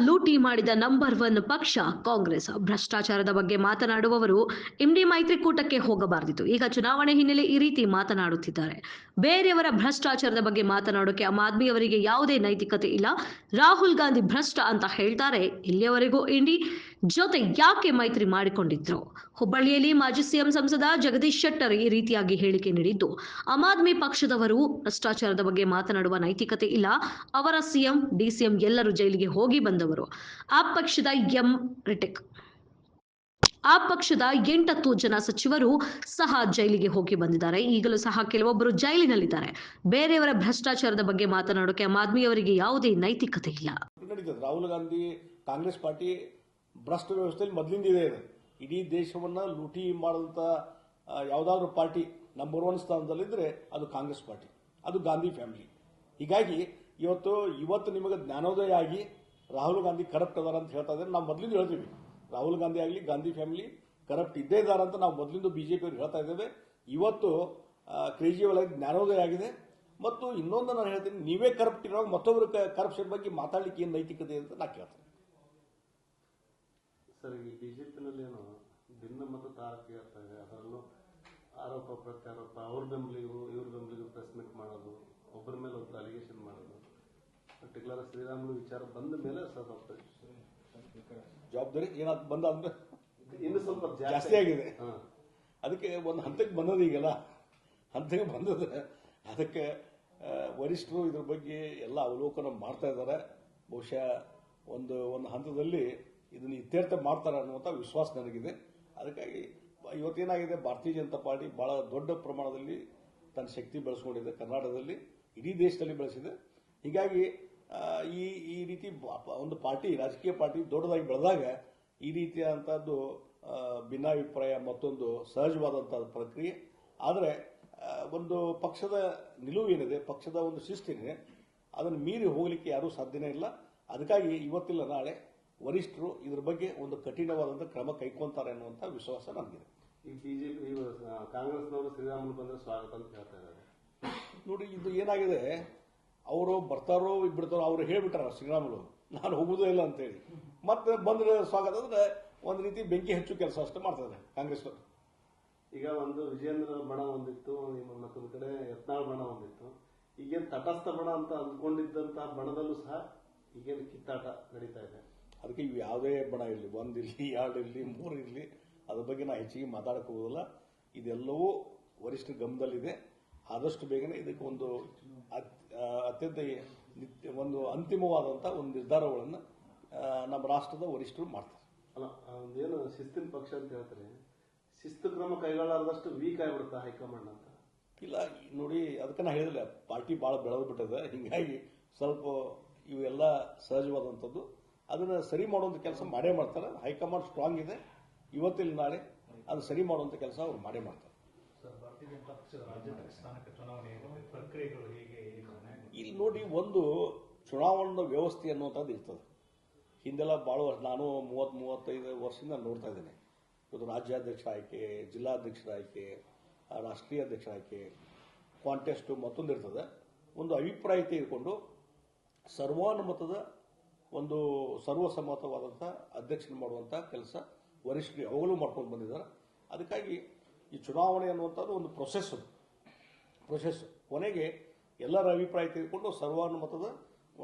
ಲೂಟಿ ಮಾಡಿದ ನಂಬರ್ 1 ಪಕ್ಷ ಕಾಂಗ್ರೆಸ್. ಭ್ರಷ್ಟಾಚಾರದ ಬಗ್ಗೆ ಮಾತನಾಡುವವರು ಇಂಡಿ ಮೈತ್ರಿಕೂಟಕ್ಕೆ ಹೋಗಬಾರದಿತ್ತು. ಈಗ ಚುನಾವಣೆ ಹಿನ್ನೆಲೆ ಈ ರೀತಿ ಮಾತನಾಡುತ್ತಿದ್ದಾರೆ. ಬೇರೆಯವರ ಭ್ರಷ್ಟಾಚಾರದ ಬಗ್ಗೆ ಮಾತನಾಡೋಕೆ ಆಮ್ ಆದ್ಮಿ ಅವರಿಗೆ ಯಾವುದೇ ನೈತಿಕತೆ ಇಲ್ಲ. ರಾಹುಲ್ ಗಾಂಧಿ ಭ್ರಷ್ಟ ಅಂತ ಹೇಳ್ತಾರೆ. ಇಲ್ಲಿಯವರೆಗೂ ಇಂಡಿ ಜೊತೆ ಯಾಕೆ ಮೈತ್ರಿ ಮಾಡಿಕೊಂಡಿದ್ರು? ಹುಬ್ಬಳ್ಳಿಯಲ್ಲಿ ಮಾಜಿ ಸಿಎಂ ಸಂಸದ ಜಗದೀಶ್ ಶೆಟ್ಟರ್ ಈ ರೀತಿಯಾಗಿ ಹೇಳಿಕೆ ನೀಡಿದ್ದು, ಆಮ್ ಆದ್ಮಿ ಪಕ್ಷದವರು ಭ್ರಷ್ಟಾಚಾರದ ಬಗ್ಗೆ ಮಾತನಾಡುವ ನೈತಿಕತೆ ಇಲ್ಲ. ಅವರ ಸಿಎಂ ಡಿಸಿಎಂ ಎಲ್ಲರೂ ಜೈಲಿಗೆ ಹೋಗಿ ಬಂದವರು. ಆ ಪಕ್ಷದ ಆ ಪಕ್ಷದ 8 ಜನ ಸಚಿವರು ಸಹ ಜೈಲಿಗೆ ಹೋಗಿ ಬಂದಿದ್ದಾರೆ. ಈಗಲೂ ಸಹ ಕೆಲವೊಬ್ಬರು ಜೈಲಿನಲ್ಲಿದ್ದಾರೆ. ಬೇರೆಯವರ ಭ್ರಷ್ಟಾಚಾರದ ಬಗ್ಗೆ ಮಾತನಾಡೋಕೆ ಆಮ್ ಆದ್ಮಿ ಅವರಿಗೆ ಯಾವುದೇ ನೈತಿಕತೆ ಇಲ್ಲ. ರಾಹುಲ್ ಗಾಂಧಿ ಕಾಂಗ್ರೆಸ್ ಪಾರ್ಟಿ ಭ್ರಷ್ಟ ವ್ಯವಸ್ಥೆಯಲ್ಲಿ ಮೊದಲಿಂದ ಇದೆ. ಇಡೀ ದೇಶವನ್ನ ಲೂಟಿ ಮಾಡಿದಂತ ಯಾವುದಾದ್ರೂ ಪಾರ್ಟಿ ನಂಬರ್ 1 ಸ್ಥಾನದಲ್ಲಿದ್ರೆ ಅದು ಕಾಂಗ್ರೆಸ್ ಪಾರ್ಟಿ, ಅದು ಗಾಂಧಿ ಫ್ಯಾಮಿಲಿ. ಹೀಗಾಗಿ ಇವತ್ತು ನಿಮಗೆ ಜ್ಞಾನೋದಯ ಆಗಿ ರಾಹುಲ್ ಗಾಂಧಿ ಕರಪ್ಟ್ ಅದಾರ ಅಂತ ಹೇಳ್ತಾ ಇದ್ದಾರೆ. ನಾವು ಮೊದಲಿಂದ ಹೇಳ್ತೀವಿ, ರಾಹುಲ್ ಗಾಂಧಿ ಆಗಲಿ ಗಾಂಧಿ ಫ್ಯಾಮಿಲಿ ಕರಪ್ಟ್ ಇದ್ದೇ ಇದಾರ ಅಂತ ನಾವು ಮೊದಲಿಂದ ಬಿಜೆಪಿ ಅವರು ಹೇಳ್ತಾ ಇದ್ದೇವೆ. ಇವತ್ತು ಕೇಜ್ರಿವಾಲ್ ಜ್ಞಾನೋದಯ ಆಗಿದೆ. ಮತ್ತು ಇನ್ನೊಂದು ನಾನು ಹೇಳ್ತೀನಿ, ನೀವೇ ಕರಪ್ಟ್ ಇರುವಾಗ ಮತ್ತೊಬ್ಬರು ಕರಪ್ಷನ್ ಬಗ್ಗೆ ಮಾತಾಡಲಿಕ್ಕೆ ಏನು ನೈತಿಕತೆ ಅಂತ ನಾ ಕೇಳ್ತೇನೆ. ಸರ್, ಈ ಬಿಜೆಪಿನಲ್ಲಿ ಏನು ಭಿನ್ನ ಮತ ತಾರಕೆ ಆಗ್ತಾ ಇದೆ, ಅದರಲ್ಲೂ ಆರೋಪ ಪ್ರತ್ಯಾರೋಪ, ಅವ್ರ ಬೆಂಬಲಿಗರು ಇವ್ರ ಬೆಂಬಲಿಗರು ಪ್ರೆಸ್ ಮೀಟ್ ಮಾಡೋದು, ಒಬ್ಬರ ಮೇಲೆ ಒಬ್ಬರು ಅಲಿಗೇಷನ್ ಮಾಡೋದು, ಪರ್ಟಿಕ್ಯುಲರ್ ಶ್ರೀರಾಮುಲು ವಿಚಾರ ಬಂದ ಮೇಲೆ ಸರ್ ಜವಾಬ್ದಾರಿ ಏನಾದ್ರು ಬಂದಾದ್ಮೇಲೆ ಇನ್ನು ಸ್ವಲ್ಪ ಜಾಸ್ತಿ ಆಗಿದೆ. ಅದಕ್ಕೆ ಒಂದು ಹಂತಕ್ಕೆ ಬಂದದ, ಈಗೆಲ್ಲ ಹಂತಕ್ಕೆ ಬಂದದ. ಅದಕ್ಕೆ ವರಿಷ್ಠರು ಇದ್ರ ಬಗ್ಗೆ ಎಲ್ಲ ಅವಲೋಕನ ಮಾಡ್ತಾ ಇದ್ದಾರೆ. ಬಹುಶಃ ಒಂದು ಹಂತದಲ್ಲಿ ಇದನ್ನು ಇತ್ಯರ್ಥ ಮಾಡ್ತಾರೆ ಅನ್ನುವಂಥ ವಿಶ್ವಾಸ ನನಗಿದೆ. ಅದಕ್ಕಾಗಿ ಇವತ್ತೇನಾಗಿದೆ, ಭಾರತೀಯ ಜನತಾ ಪಾರ್ಟಿ ಬಹಳ ದೊಡ್ಡ ಪ್ರಮಾಣದಲ್ಲಿ ತನ್ನ ಶಕ್ತಿ ಬೆಳೆಸ್ಕೊಂಡಿದೆ. ಕರ್ನಾಟಕದಲ್ಲಿ, ಇಡೀ ದೇಶದಲ್ಲಿ ಬೆಳೆಸಿದೆ. ಹೀಗಾಗಿ ಈ ರೀತಿ ಒಂದು ಪಾರ್ಟಿ, ರಾಜಕೀಯ ಪಾರ್ಟಿ ದೊಡ್ಡದಾಗಿ ಬೆಳೆದಾಗ ಈ ರೀತಿಯಾದಂಥದ್ದು ಭಿನ್ನಾಭಿಪ್ರಾಯ ಮತ್ತೊಂದು ಸಹಜವಾದಂತಹ ಪ್ರಕ್ರಿಯೆ. ಆದರೆ ಒಂದು ಪಕ್ಷದ ನಿಲುವು ಏನಿದೆ, ಪಕ್ಷದ ಒಂದು ಶಿಸ್ತಿದೆ, ಅದನ್ನು ಮೀರಿ ಹೋಗಲಿಕ್ಕೆ ಯಾರೂ ಸಾಧ್ಯನೇ ಇಲ್ಲ. ಅದಕ್ಕಾಗಿ ಇವತ್ತಿಲ್ಲ ನಾಳೆ ವರಿಷ್ಠರು ಇದ್ರ ಬಗ್ಗೆ ಒಂದು ಕಠಿಣವಾದಂಥ ಕ್ರಮ ಕೈಗೊಂತಾರೆ ಅನ್ನುವಂಥ ವಿಶ್ವಾಸ ನನಗಿದೆ. ಈ ಬಿಜೆಪಿ ಕಾಂಗ್ರೆಸ್ನವರು ಶ್ರೀರಾಮುಲು ಬಂದ್ರೆ ಸ್ವಾಗತ ಅಂತ ಹೇಳ್ತಾ ಇದ್ದಾರೆ. ನೋಡಿ, ಇದು ಏನಾಗಿದೆ, ಅವರು ಬರ್ತಾರೋ ಬಿಡ್ತಾರೋ, ಅವರು ಹೇಳ್ಬಿಟ್ಟಾರ ಶ್ರೀರಾಮುಲು ನಾನು ಹೋಗುವುದೇ ಇಲ್ಲ ಅಂತೇಳಿ. ಮತ್ತೆ ಬಂದ್ರೆ ಸ್ವಾಗತ ಅಂದ್ರೆ ಒಂದು ರೀತಿ ಬೆಂಕಿ ಹೆಚ್ಚು ಕೆಲಸ ಅಷ್ಟೇ ಮಾಡ್ತಾರೆ ಕಾಂಗ್ರೆಸ್. ಈಗ ಒಂದು ವಿಜೇಂದ್ರ ಬಣ ಒಂದಿತ್ತು, ಮತ್ತೊಂದು ಕಡೆ ಯತ್ನಾಳ್ ಬಣ ಒಂದಿತ್ತು. ಈಗೇನು ತಟಸ್ಥ ಬಣ ಅಂತ ಅಂದ್ಕೊಂಡಿದ್ದಂತಹ ಬಣದಲ್ಲೂ ಸಹ ಈಗೇನು ಕಿತ್ತಾಟ ನಡೀತಾ ಇದೆ. ಅದಕ್ಕೆ ಇವು ಯಾವುದೇ ಬಣ ಇರಲಿ, 1 ಇರಲಿ, 2 ಇರಲಿ, 3 ಇರಲಿ, ಅದ್ರ ಬಗ್ಗೆ ನಾ ಹೆಚ್ಚಿಗೆ ಮಾತಾಡಕ್ಕೆ ಹೋಗೋದಿಲ್ಲ. ಇದೆಲ್ಲವೂ ವರಿಷ್ಠ ಗಮನದಲ್ಲಿದೆ. ಆದಷ್ಟು ಬೇಗನೆ ಇದಕ್ಕೆ ಒಂದು ಅತ್ಯಂತ ಒಂದು ಅಂತಿಮವಾದಂಥ ಒಂದು ನಿರ್ಧಾರಗಳನ್ನು ನಮ್ಮ ರಾಷ್ಟ್ರದ ವರಿಷ್ಠರು ಮಾಡ್ತಾರೆ. ಅಲ್ಲ, ಒಂದೇನು ಶಿಸ್ತಿನ ಪಕ್ಷ ಅಂತ ಹೇಳ್ತಾರೆ, ಶಿಸ್ತು ಕ್ರಮ ಕೈಗೊಳ್ಳಾರ್ದಷ್ಟು ವೀಕ್ ಆಗಿಬಿಡುತ್ತಾ ಹೈಕಮಾಂಡ್ ಅಂತ? ಇಲ್ಲ ನೋಡಿ, ಅದಕ್ಕೆ ನಾ ಹೇಳಿಲ್ಲ, ಪಾರ್ಟಿ ಭಾಳ ಬೆಳೆದು ಬಿಟ್ಟಿದೆ. ಹೀಗಾಗಿ ಸ್ವಲ್ಪ ಇವೆಲ್ಲ ಸಹಜವಾದಂಥದ್ದು. ಅದನ್ನು ಸರಿ ಮಾಡುವಂಥ ಕೆಲಸ ಮಾಡೇ ಮಾಡ್ತಾರೆ. ಹೈಕಮಾಂಡ್ ಸ್ಟ್ರಾಂಗ್ ಇದೆ. ಇವತ್ತಿಲ್ಲ ನಾಳೆ ಅದು ಸರಿ ಮಾಡುವಂಥ ಕೆಲಸ ಅವ್ರು ಮಾಡೇ ಮಾಡ್ತಾರೆ. ಇಲ್ಲಿ ನೋಡಿ, ಒಂದು ಚುನಾವಣಾ ವ್ಯವಸ್ಥೆ ಅನ್ನುವಂಥದ್ದು ಇರ್ತದೆ. ಹಿಂದೆಲ್ಲ ಭಾಳ ನಾನು 30-35 ವರ್ಷದಿಂದ ನೋಡ್ತಾ ಇದ್ದೇನೆ. ಇವತ್ತು ರಾಜ್ಯಾಧ್ಯಕ್ಷರ ಆಯ್ಕೆ, ಜಿಲ್ಲಾಧ್ಯಕ್ಷರ ಆಯ್ಕೆ, ರಾಷ್ಟ್ರೀಯ ಅಧ್ಯಕ್ಷರ ಆಯ್ಕೆ, ಕಾಂಟೆಸ್ಟು ಮತ್ತೊಂದು ಇರ್ತದೆ. ಒಂದು ಅಭಿಪ್ರಾಯ ತೆಗೆದುಕೊಂಡು ಸರ್ವಾನುಮತದ ಒಂದು ಸರ್ವಸಮ್ಮತವಾದಂಥ ಅಧ್ಯಕ್ಷನ ಮಾಡುವಂಥ ಕೆಲಸ ವರಿಷ್ಠರು ಯಾವಾಗಲೂ ಮಾಡ್ಕೊಂಡು ಬಂದಿದ್ದಾರೆ. ಅದಕ್ಕಾಗಿ ಈ ಚುನಾವಣೆ ಅನ್ನುವಂಥದ್ದು ಒಂದು ಪ್ರೊಸೆಸ್. ಕೊನೆಗೆ ಎಲ್ಲರ ಅಭಿಪ್ರಾಯ ತೆಗೆದುಕೊಂಡು ಸರ್ವಾನುಮತದ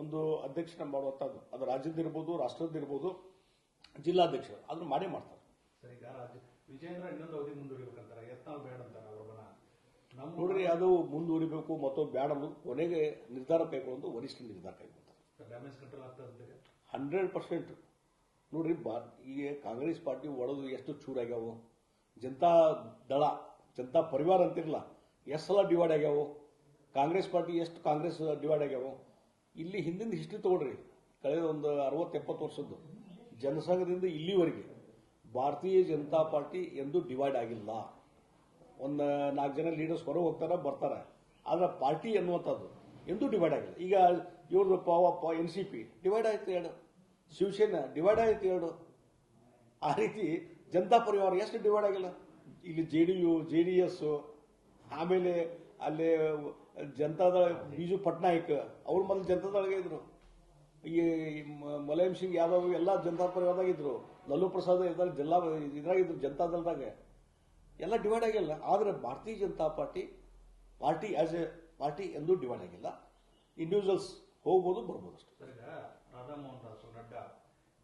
ಒಂದು ಅಧ್ಯಕ್ಷನ ಮಾಡುವಂಥದ್ದು, ಅದು ರಾಜ್ಯದಿರ್ಬೋದು, ರಾಷ್ಟ್ರದ್ದಿರ್ಬೋದು, ಜಿಲ್ಲಾಧ್ಯಕ್ಷರು ಅದನ್ನು ಮಾಡೇ ಮಾಡ್ತಾರೆ. ವಿಜೇಂದ್ರ ಇನ್ನೊಂದು ಅವಧಿ ಮುಂದೂಡಬೇಕಂತಾರೆ, ಯತ್ನಾಳ್ ಬೇಡ ಅಂತಾರೆ. ನೋಡ್ರಿ, ಅದು ಮುಂದೂಡಿಬೇಕು ಮತ್ತೊಂದು ಬೇಡ ಅನ್ನೋದು ಕೊನೆಗೆ ನಿರ್ಧಾರ ಕೈಗೊಳ್ಳೋದು ವರಿಷ್ಠ ನಿರ್ಧಾರ ಕೈಗೊಳ್ತಾರೆ. 100%. ನೋಡ್ರಿ, ಈಗ ಕಾಂಗ್ರೆಸ್ ಪಾರ್ಟಿ ಒಡೆದು ಎಷ್ಟು ಚೂರಾಗ್ಯಾವು. ಜನತಾ ದಳ, ಜನತಾ ಪರಿವಾರ ಅಂತಿರಲ್ಲ, ಎಷ್ಟು ಸಲ ಡಿವೈಡ್ ಆಗ್ಯಾವು. ಕಾಂಗ್ರೆಸ್ ಪಾರ್ಟಿ ಎಷ್ಟು ಕಾಂಗ್ರೆಸ್ ಡಿವೈಡ್ ಆಗ್ಯಾವು. ಇಲ್ಲಿ ಹಿಂದಿನ ಹಿಸ್ಟ್ರಿ ತಗೊಳ್ರಿ, ಕಳೆದ ಒಂದು 60-70 ವರ್ಷದ್ದು ಜನಸಂಘದಿಂದ ಇಲ್ಲಿವರೆಗೆ ಭಾರತೀಯ ಜನತಾ ಪಾರ್ಟಿ ಎಂದು ಡಿವೈಡ್ ಆಗಿಲ್ಲ. ಒಂದು 4 ಜನ ಲೀಡರ್ಸ್ ಹೊರಗೆ ಹೋಗ್ತಾರೆ, ಬರ್ತಾರೆ, ಆದರೆ ಪಾರ್ಟಿ ಎನ್ನುವಂಥದ್ದು ಎಂದೂ ಡಿವೈಡ್ ಆಗಿಲ್ಲ. ಈಗ ಇವ್ರದ್ದು NCP ಡಿವೈಡ್ ಆಯ್ತು 2, ಶಿವಸೇನಾ ಡಿವೈಡ್ ಆಯ್ತು 2. ಆ ರೀತಿ ಜನತಾ ಪರಿವಾರ ಎಷ್ಟು ಡಿವೈಡ್ ಆಗಿಲ್ಲ. ಇಲ್ಲಿ JDS, ಆಮೇಲೆ ಅಲ್ಲಿ ಜನತಾದಳ ಬಿಜು ಪಟ್ನಾಯಕ್ ಅವ್ರ ಮೊದಲು ಜನತಾದಳಗೆ ಇದ್ರು. ಈ ಮುಲಾಯಂ ಸಿಂಗ್ ಯಾದವ್ ಎಲ್ಲ ಜನತಾ ಪರಿವಾರದಾಗಿದ್ರು, ಲಲ್ಲೂ ಪ್ರಸಾದ್ ಇದ್ರಾಗಿದ್ರು ಜನತಾದಳದಾಗ, ಎಲ್ಲ ಡಿವೈಡ್ ಆಗಿಲ್ಲ. ಆದರೆ ಭಾರತೀಯ Janata party as A party ಎಂದೂ ಡಿವೈಡ್ ಆಗಿಲ್ಲ. ಇಂಡಿವಿಜುವಲ್ಸ್ ಹೋಗ್ಬೋದು ಬರ್ಬೋದು ಅಷ್ಟೇ. ಸರ್, ಈಗ ರಾಧಾಮೋಹನ್ ದಾಸ್ ನಡ್ಡಾ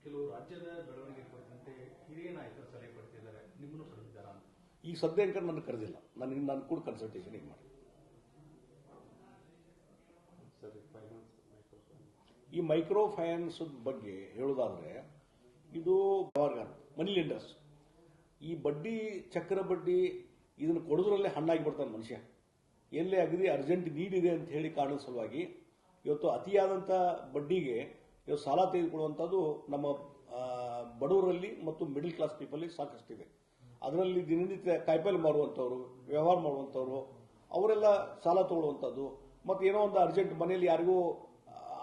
ಕೆಲವು ರಾಜ್ಯದ ಬೆಳವಣಿಗೆ ಕುರಿತಂತೆ ಹಿರಿಯ ನಾಯಕರು ಸಲಹೆ ಪಡ್ತಿದ್ದಾರೆ, ನಿಮ್ಮನ್ನು ಕರೆದಿದ್ದಾರಾ ಅಂತ? ಈಗ ಸದ್ಯಕ್ಕೆ ನನ್ನ ಕರೆದಿಲ್ಲ, ನಾನು ಕೂಡ ಕನ್ಸಲ್ಟೇಷನ್ ಈಗ ಮಾಡಿ. ಈ ಮೈಕ್ರೋ ಫೈನಾನ್ಸ್ ಬಗ್ಗೆ ಹೇಳೋದಾದ್ರೆ ಇದು ಮನಿ ಲೆಂಡರ್ಸ್. ಈ ಬಡ್ಡಿ ಚಕ್ರ ಬಡ್ಡಿ ಇದನ್ನು ಕೊಡೋದ್ರಲ್ಲೇ ಹಣ್ಣಾಗಿ ಬರ್ತಾನೆ ಮನುಷ್ಯ. ಎಲ್ಲೇ ಅಗದಿ ಅರ್ಜೆಂಟ್ ನೀಡ್ ಇದೆ ಅಂತ ಹೇಳಿ ಕಾರಣದ ಸಲುವಾಗಿ ಇವತ್ತು ಅತಿಯಾದಂಥ ಬಡ್ಡಿಗೆ ಇವತ್ತು ಸಾಲ ತೆಗೆದುಕೊಳ್ಳುವಂಥದ್ದು ನಮ್ಮ ಬಡವರಲ್ಲಿ ಮತ್ತು ಮಿಡಲ್ ಕ್ಲಾಸ್ ಪೀಪಲ್ ಸಾಕಷ್ಟಿದೆ. ಅದರಲ್ಲಿ ದಿನನಿತ್ಯ ಕಾಯಿಪಲ್ಲೆ ಮಾರುವಂಥವ್ರು, ವ್ಯವಹಾರ ಮಾಡುವಂಥವ್ರು, ಅವರೆಲ್ಲ ಸಾಲ ತಗೊಳ್ಳುವಂಥದ್ದು. ಮತ್ತು ಏನೋ ಒಂದು ಅರ್ಜೆಂಟ್ ಮನೆಯಲ್ಲಿ ಯಾರಿಗೂ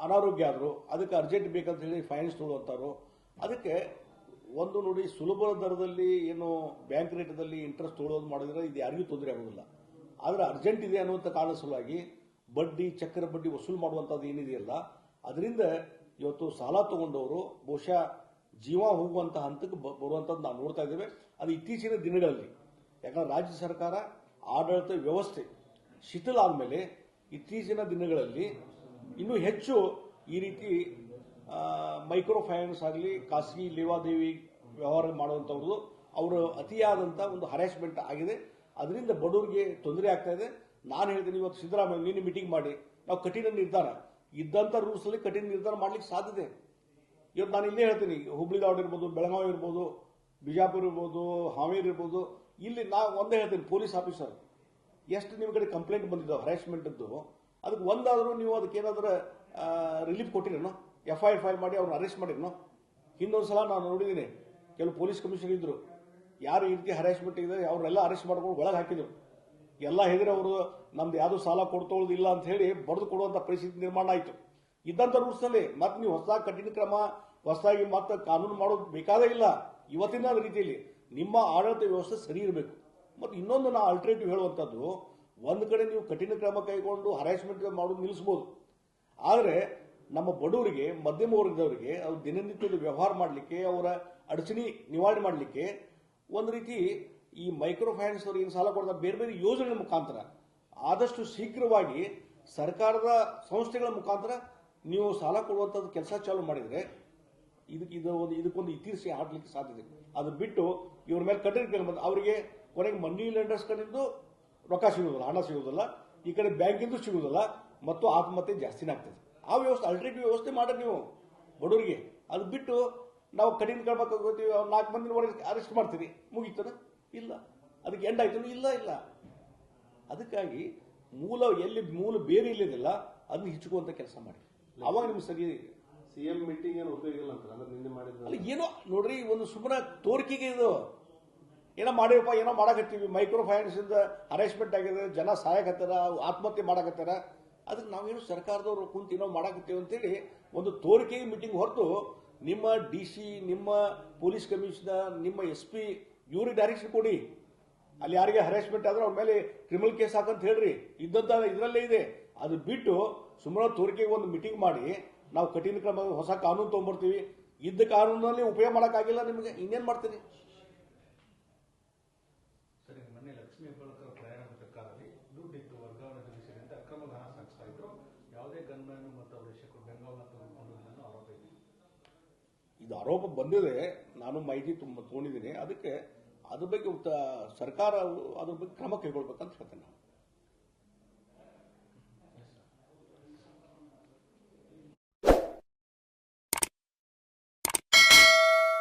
ಅನಾರೋಗ್ಯ ಆದರೂ ಅದಕ್ಕೆ ಅರ್ಜೆಂಟ್ ಬೇಕಂತ ಹೇಳಿ ಫೈನಾನ್ಸ್ ತಗೊಳ್ಳುವಂಥವ್ರು. ಅದಕ್ಕೆ ಒಂದು ನೋಡಿ, ಸುಲಭ ದರದಲ್ಲಿ ಏನು ಬ್ಯಾಂಕ್ ರೇಟದಲ್ಲಿ ಇಂಟ್ರೆಸ್ಟ್ ತಗೊಳ್ಳೋದು ಮಾಡಿದ್ರೆ ಇದು ಯಾರಿಗೂ ತೊಂದರೆ ಆಗೋದಿಲ್ಲ. ಆದರೆ ಅರ್ಜೆಂಟ್ ಇದೆ ಅನ್ನುವಂಥ ಕಾರಣದ ಸಲುವಾಗಿ ಬಡ್ಡಿ ಚಕ್ರ ಬಡ್ಡಿ ವಸೂಲು ಮಾಡುವಂಥದ್ದು ಏನಿದೆಯಲ್ಲ, ಅದರಿಂದ ಇವತ್ತು ಸಾಲ ತಗೊಂಡವರು ಬಹುಶಃ ಜೀವ ಹೋಗುವಂಥ ಹಂತಕ್ಕೆ ಬರುವಂಥದ್ದು ನಾವು ನೋಡ್ತಾ ಇದ್ದೇವೆ. ಅದು ಇತ್ತೀಚಿನ ದಿನಗಳಲ್ಲಿ, ಯಾಕಂದ್ರೆ ರಾಜ್ಯ ಸರ್ಕಾರ ಆಡಳಿತ ವ್ಯವಸ್ಥೆ ಶಿಥಿಲ ಆದಮೇಲೆ ಇತ್ತೀಚಿನ ದಿನಗಳಲ್ಲಿ ಇನ್ನೂ ಹೆಚ್ಚು ಈ ರೀತಿ ಮೈಕ್ರೋ ಫೈನಾನ್ಸ್ ಆಗಲಿ, ಖಾಸಗಿ ಲೇವಾದೇವಿ ವ್ಯವಹಾರ ಮಾಡುವಂಥವ್ರದ್ದು ಅವರು ಅತಿಯಾದಂಥ ಒಂದು ಹರಾಸ್ಮೆಂಟ್ ಆಗಿದೆ. ಅದರಿಂದ ಬಡವರಿಗೆ ತೊಂದರೆ ಆಗ್ತಾ ಇದೆ. ನಾನು ಹೇಳ್ತೀನಿ, ಇವತ್ತು ಸಿದ್ದರಾಮಯ್ಯ ನಿನ್ನೆ ಮೀಟಿಂಗ್ ಮಾಡಿ ನಾವು ಕಠಿಣ ನಿರ್ಧಾರ ಇದ್ದಂಥ ರೂಲ್ಸಲ್ಲಿ ಕಠಿಣ ನಿರ್ಧಾರ ಮಾಡ್ಲಿಕ್ಕೆ ಸಾಧ್ಯತೆ. ಇವತ್ತು ನಾನು ಇಲ್ಲೇ ಹೇಳ್ತೀನಿ, ಹುಬ್ಳಿ ಧಾರವಾಡ ಇರ್ಬೋದು, ಬೆಳಗಾವಿ ಇರ್ಬೋದು, ಬಿಜಾಪುರ ಇರ್ಬೋದು, ಹಾವೇರಿ ಇರ್ಬೋದು, ಇಲ್ಲಿ ನಾವು ಒಂದೇ ಹೇಳ್ತೀನಿ, ಪೊಲೀಸ್ ಆಫೀಸರ್ ಎಷ್ಟು ನಿಮ್ಮ ಕಡೆ ಕಂಪ್ಲೇಂಟ್ ಬಂದಿದ್ದಾವೆ ಹರಾಸ್ಮೆಂಟ್ದ್ದು, ಅದಕ್ಕೆ ಒಂದಾದರೂ ನೀವು ಅದಕ್ಕೆ ಏನಾದರೂ ರಿಲೀಫ್ ಕೊಟ್ಟಿರೇನೋ, FIR ಫೈಲ್ ಮಾಡಿ ಅವ್ರನ್ನ ಅರೆಸ್ಟ್ ಮಾಡಿರೇನೋ? ಹಿಂದೊಂದು ಸಲ ನಾನು ನೋಡಿದ್ದೀನಿ, ಕೆಲವು ಪೊಲೀಸ್ ಕಮಿಷನರ್ ಇದ್ರು, ಯಾರು ಈ ರೀತಿ ಹರಾಸ್ಮೆಂಟ್ ಇದೆ ಅವ್ರನ್ನೆಲ್ಲ ಅರೆಸ್ಟ್ ಮಾಡ್ಕೊಂಡು ಒಳಗೆ ಹಾಕಿದ್ರು. ಎಲ್ಲ ಹೆದರಿ ಅವರು ನಮ್ದು ಯಾವುದೂ ಸಾಲ ಕೊಡ್ತೋದಿಲ್ಲ ಅಂತ ಹೇಳಿ ಬರೆದು ಕೊಡುವಂಥ ಪರಿಸ್ಥಿತಿ ನಿರ್ಮಾಣ ಆಯಿತು. ಇದ್ದಂಥ ರೂಲ್ಸ್ನಲ್ಲಿ ಮತ್ತೆ ನೀವು ಹೊಸದಾಗಿ ಕಠಿಣ ಕ್ರಮ, ಹೊಸದಾಗಿ ಮತ್ತೆ ಕಾನೂನು ಮಾಡೋದು ಬೇಕಾದೇ ಇಲ್ಲ. ಇವತ್ತಿನ ರೀತಿಯಲ್ಲಿ ನಿಮ್ಮ ಆಡಳಿತ ವ್ಯವಸ್ಥೆ ಸರಿ ಇರಬೇಕು. ಮತ್ತು ಇನ್ನೊಂದು ನಾ ಆಲ್ಟರ್ನೇಟಿವ್ ಹೇಳುವಂಥದ್ದು, ಒಂದು ಕಡೆ ನೀವು ಕಠಿಣ ಕ್ರಮ ಕೈಗೊಂಡು ಹರಾಸ್ಮೆಂಟ್ ಮಾಡೋದು ನಿಲ್ಲಿಸ್ಬೋದು, ಆದರೆ ನಮ್ಮ ಬಡವರಿಗೆ, ಮಧ್ಯಮ ವರ್ಗದವರಿಗೆ ಅವ್ರು ದಿನನಿತ್ಯದ ವ್ಯವಹಾರ ಮಾಡಲಿಕ್ಕೆ, ಅವರ ಅಡಚಣೆ ನಿವಾರಣೆ ಮಾಡಲಿಕ್ಕೆ ಒಂದು ರೀತಿ ಈ ಮೈಕ್ರೋ ಫೈನಾನ್ಸ್ ಅವರು ಏನು ಸಾಲ ಕೊಡ್ತಾರೆ ಬೇರೆ ಬೇರೆ ಯೋಜನೆಗಳ ಮುಖಾಂತರ ಆದಷ್ಟು ಶೀಘ್ರವಾಗಿ ಸರ್ಕಾರದ ಸಂಸ್ಥೆಗಳ ಮುಖಾಂತರ ನೀವು ಸಾಲ ಕೊಡುವಂಥದ್ದು ಕೆಲಸ ಚಾಲೂ ಮಾಡಿದರೆ ಇದಕ್ಕೊಂದು ಇತಿಹಾಸ ಆಡಲಿಕ್ಕೆ ಸಾಧ್ಯತೆ. ಅದು ಬಿಟ್ಟು ಇವ್ರ ಮೇಲೆ ಕಠಿಣ ಕ್ರಮ ಅವರಿಗೆ ಕೊನೆಗೆ ಮನಿ ಲೆಂಡರ್ಸ್ ಕಡೆಯಿಂದ ರೊಕ್ಕ ಸಿಗುವುದಿಲ್ಲ, ಹಣ ಸಿಗುವುದಿಲ್ಲ, ಈ ಕಡೆ ಬ್ಯಾಂಕಿಂದು ಸಿಗುವುದಿಲ್ಲ, ಮತ್ತು ಆತ್ಮಹತ್ಯೆ ಜಾಸ್ತಿನೇ ಆಗ್ತದೆ. ಆ ವ್ಯವಸ್ಥೆ ಆಲ್ಟರ್ನೇಟಿವ್ ವ್ಯವಸ್ಥೆ ಮಾಡಿ ನೀವು ಬಡವರಿಗೆ. ಅದು ಬಿಟ್ಟು ನಾವು ಕಠಿಣ ಕ್ರಮ ತಗೋತೀವಿ, 4 ಮಂದಿನವರೆಗೆ ಅರೆಸ್ಟ್ ಮಾಡ್ತೀರಿ, ಮುಗೀತದ? ಇಲ್ಲ. ಅದಕ್ಕೆ ಎಂಡ್ ಆಯ್ತು? ಇಲ್ಲ. ಅದಕ್ಕಾಗಿ ಮೂಲ ಬೇರೆ ಇಲ್ಲದಿಲ್ಲ, ಅದನ್ನ ಹಿಚ್ಕುವಂತ ಕೆಲಸ ಮಾಡಿ, ಅವಾಗ ನಿಮ್ಗೆ ಸರಿ. ಸಿಎಂ ಮೀಟಿಂಗ್ ಏನು ಉಪಯೋಗ ಇಲ್ಲ ಅಂತ ಅಂದ್ರೆ ನಿನ್ನೆ ಮಾಡಿದ್ರೆ ಅಲ್ಲ, ಏನೋ ನೋಡ್ರಿ, ಒಂದು ಸುಮ್ಮನೆ ತೋರಿಕೆಗೆ ಇದು ಏನೋ ಮಾಡಿವಪ್ಪ, ಏನೋ ಮಾಡಕತ್ತೀವಿ, ಮೈಕ್ರೋ ಫೈನಾನ್ಸ್ ಇಂದ ಹರಾಸ್ಮೆಂಟ್ ಆಗಿದೆ, ಜನ ಸಾಯಕತ್ತಾರ, ಆತ್ಮಹತ್ಯೆ ಮಾಡಕತ್ತಾರ, ಅದಕ್ಕೆ ನಾವೇನು ಸರ್ಕಾರದವರು ಕುಂತು ಏನೋ ಮಾಡಕತ್ತೀವಿ ಅಂತೇಳಿ ಒಂದು ತೋರಿಕೆ ಮೀಟಿಂಗ್ ಹೊರತು ನಿಮ್ಮ DC, ನಿಮ್ಮ ಪೊಲೀಸ್ ಕಮಿಷನರ್, ನಿಮ್ಮ SP ಇವ್ರಿಗೆ ಡೈರೆಕ್ಷನ್ ಕೊಡಿ. ಅಲ್ಲಿ ಯಾರಿಗೆ ಹರಾಸ್ಮೆಂಟ್ ಆದ್ರೆ ಅವ್ರ ಮೇಲೆ ಕ್ರಿಮಿನಲ್ ಕೇಸ್ ಹಾಕಂತ ಹೇಳ್ರಿ, ಇದ್ದಂತ ಇದರಲ್ಲೇ ಇದೆ. ಅದು ಬಿಟ್ಟು ಸುಮ್ಮನೆ ತೋರಿಕೆಗೆ ಒಂದು ಮೀಟಿಂಗ್ ಮಾಡಿ ನಾವು ಕಠಿಣ ಕ್ರಮ ಹೊಸ ಕಾನೂನು ತೊಗೊಂಡ್ಬರ್ತೀವಿ, ಇದ್ದ ಕಾನೂನಲ್ಲಿ ಉಪಯೋಗ ಮಾಡೋಕ್ಕಾಗಿಲ್ಲ ನಿಮಗೆ, ಇನ್ನೇನು ಮಾಡ್ತೀರಿ? ಸರಿ, ಮೊನ್ನೆ ಲಕ್ಷ್ಮೀ ಹೆಬ್ಬಾಳ್ಕರ್ ಪ್ರಯಾಣ ಕಾಲದಲ್ಲಿ ದುಡ್ಡಿತ್ತು, ವರ್ಗಾವಣೆ ವಿಷಯದಿಂದ ಅಕ್ರಮ ಹಣ ಸಾಗಿಸ್ತಾ ಇದ್ರು, ಯಾವುದೇ ಗನ್ಮ್ಯಾನ್ ಮತ್ತು ಅವರ ಬೆಂಗಾವಲ ತೆಗೆದುಕೊಂಡಿಲ್ಲ ಆರೋಪ ಇದೆ. ಇದು ಆರೋಪ ಬಂದಿದೆ, ನಾನು ಮಾಹಿತಿ ತಗೊಂಡಿದ್ದೀನಿ. ಅದಕ್ಕೆ ಅದ್ರ ಬಗ್ಗೆ ಸರ್ಕಾರ ಅದ್ರ ಬಗ್ಗೆ ಕ್ರಮ ಕೈಗೊಳ್ಬೇಕಂತ ಹೇಳ್ತೇನೆ ನಾನು.